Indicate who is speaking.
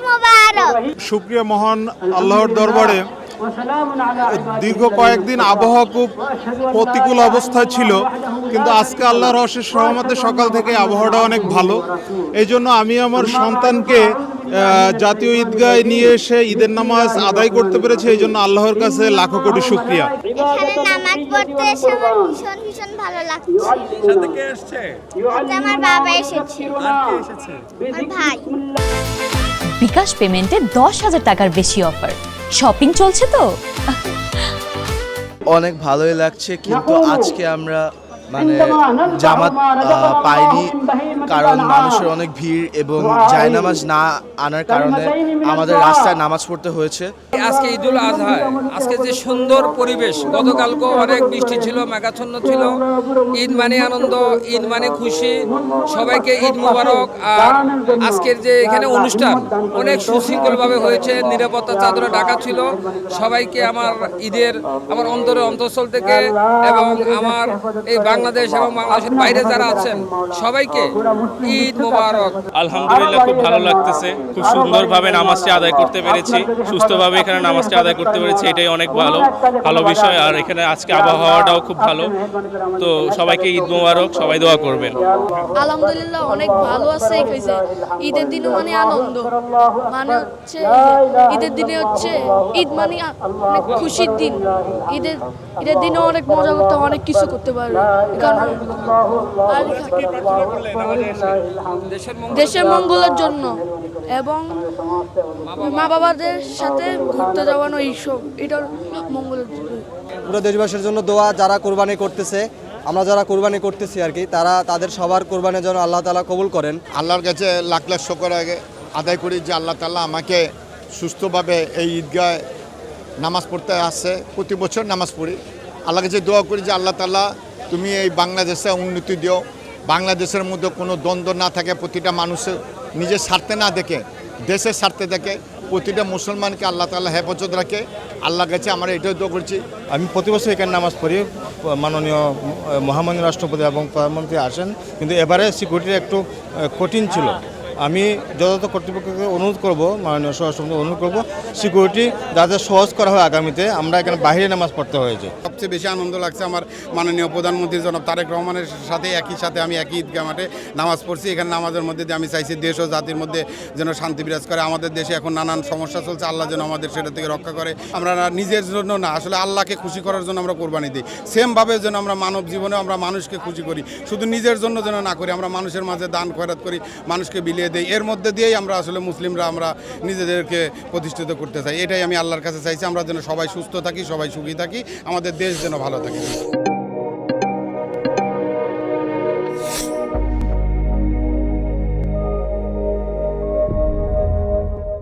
Speaker 1: মোবারক।
Speaker 2: শুকরিয়া মহান আল্লাহর দরবারে দীর্ঘ কয়েকদিন আবহাওয়া খুব প্রতিকূল অবস্থায় ছিল, কিন্তু আজকে আল্লাহর অশেষ রহমতে সকাল থেকে আবহাওয়াটা অনেক ভালো। এই জন্য আমি আমার সন্তানকে জাতীয় ঈদগায় নিয়ে এসে ঈদের নামাজ আদায় করতে পেরেছি, এই জন্য আল্লাহর কাছে লাখো কোটি শুকরিয়া।
Speaker 1: এখানে নামাজ পড়তে এসে আমার ভীষণ ভীষণ ভালো লাগছে।
Speaker 3: সাথে কে এসেছে?
Speaker 1: আজকে আমার বাবা এসেছে।
Speaker 3: আর কে এসেছে?
Speaker 1: আমার ভাই।
Speaker 4: বিকাশ পেমেন্টে 10,000 টাকার বেশি অফার। শপিং চলছে তো?
Speaker 5: অনেক ভালোই লাগছে, কিন্তু আজকে আমরা জামাত পাইনি, কারণ মানুষের অনেক ভিড় এবং জায়নামাজ না আনার কারণে আমাদের রাস্তায় নামাজ পড়তে হয়েছে।
Speaker 6: আজকে ঈদুল আজহা, আজকে যে সুন্দর পরিবেশ, গতকালকে অনেক বৃষ্টি ছিল, মেঘাচ্ছন্ন ছিল। ঈদ মানে আনন্দ, ঈদ মানে খুশি, সবাইকে ঈদ মোবারক। আর আজকের যে এখানে অনুষ্ঠান অনেক সুশৃঙ্খলভাবে হয়েছে, নিরাপত্তা চাদরে ঢাকা ছিল। সবাইকে আমার ঈদের আমার অন্তঃস্থল থেকে এবং আমার এই বাংলাদেশ এবং বাংলাদেশের বাইরে যারা আছেন সবাইকে ঈদ মোবারক।
Speaker 3: আলহামদুলিল্লাহ, খুব ভালো লাগতেছে। খুব সুন্দরভাবে নামাজটি আদায় করতে পেরেছি, সুস্থভাবে এখানে নামাজটি আদায় করতে পেরেছি, এটাই অনেক ভালো বিষয়। আর এখানে আজকে আবহাওয়াটাও খুব ভালো। তো সবাইকে ঈদ মোবারক, সবাই দোয়া করবেন।
Speaker 7: আলহামদুলিল্লাহ, অনেক ভালো আছে। ঈদের দিনও মানে আনন্দ, মানে হচ্ছে ঈদের দিনে হচ্ছে ঈদ মানে অনেক খুশির দিন। ঈদের দিনে অনেক মজা করতে, অনেক কিছু করতে পারবে। দেশের মঙ্গলের জন্য এবং মা বাবাদের সাথে ঘুরতে যাওয়ানো, এইসব এটার মঙ্গলের জন্য।
Speaker 8: পুরো দেশবাসীর জন্য দোয়া, যারা কোরবানি করতেছে, আমরা যারা কোরবানি করতেছি আর কি, তারা তাদের সবার কোরবানির জন্য আল্লাহ তাআলা কবুল করেন।
Speaker 9: আল্লাহর কাছে লাখ লাখ শুকর আদায় করি যে আল্লাহ তাআলা আমাকে সুস্থভাবে এই ঈদগায় নামাজ পড়তে আসছে। প্রতি বছর নামাজ পড়ি, আল্লাহর কাছে দোয়া করি যে আল্লাহ তাআলা তুমি এই বাংলাদেশে উন্নতি দিও, বাংলাদেশের মধ্যে কোনো দ্বন্দ্ব না থাকে, প্রতিটা মানুষের নিজের স্বার্থে না দেখে দেশের স্বার্থে দেখে, প্রতিটা মুসলমানকে আল্লাহ তাআলা হেফাজত রাখে। আল্লাহর কাছে আমরা এটাই দোয়া করছি।
Speaker 2: আমি প্রতি বছর এখানে নামাজ পড়ি। মাননীয় মহামান্য রাষ্ট্রপতি এবং প্রধানমন্ত্রী আসেন, কিন্তু এবারে সিকিউরিটি একটু কঠিন ছিল। আমি যথাযথ কর্তৃপক্ষকে অনুরোধ করব, মাননীয় স্বরাষ্ট্রমন্ত্রী অনুরোধ করব, সিকিউরিটি যাতে সহজ করা হয় আগামীতে। আমরা এখানে বাইরে নামাজ পড়তে হয়েছে।
Speaker 10: সবচেয়ে বেশি আনন্দ লাগছে আমার মাননীয় প্রধানমন্ত্রী জনাব তারেক রহমানের সাথে একই সাথে আমি একই ঈদগাহ মাঠে নামাজ পড়ছি। এখানে নামাজের মধ্যে দিয়ে আমি চাইছি দেশ ও জাতির মধ্যে যেন শান্তি বিরাজ করে। আমাদের দেশে এখন নানান সমস্যা চলছে, আল্লাহ যেন আমাদের সেটা থেকে রক্ষা করে। আমরা নিজের জন্য না, আসলে আল্লাহকে খুশি করার জন্য আমরা কোরবানি দিই। সেমভাবে যেন আমরা মানব জীবনে আমরা মানুষকে খুশি করি, শুধু নিজের জন্য যেন না করি। আমরা মানুষের মাঝে দান খয়রাত করি, মানুষকে বিলিয়ে দিই। এর মধ্যে দিয়েই আমরা আসলে মুসলিমরা আমরা নিজেদেরকে প্রতিষ্ঠিত করতে চাই। এটাই আমি আল্লাহর কাছে চাইছি, আমরা যেন সবাই সুস্থ থাকি, সবাই সুখী থাকি, আমাদের দেশ যেন ভালো থাকে।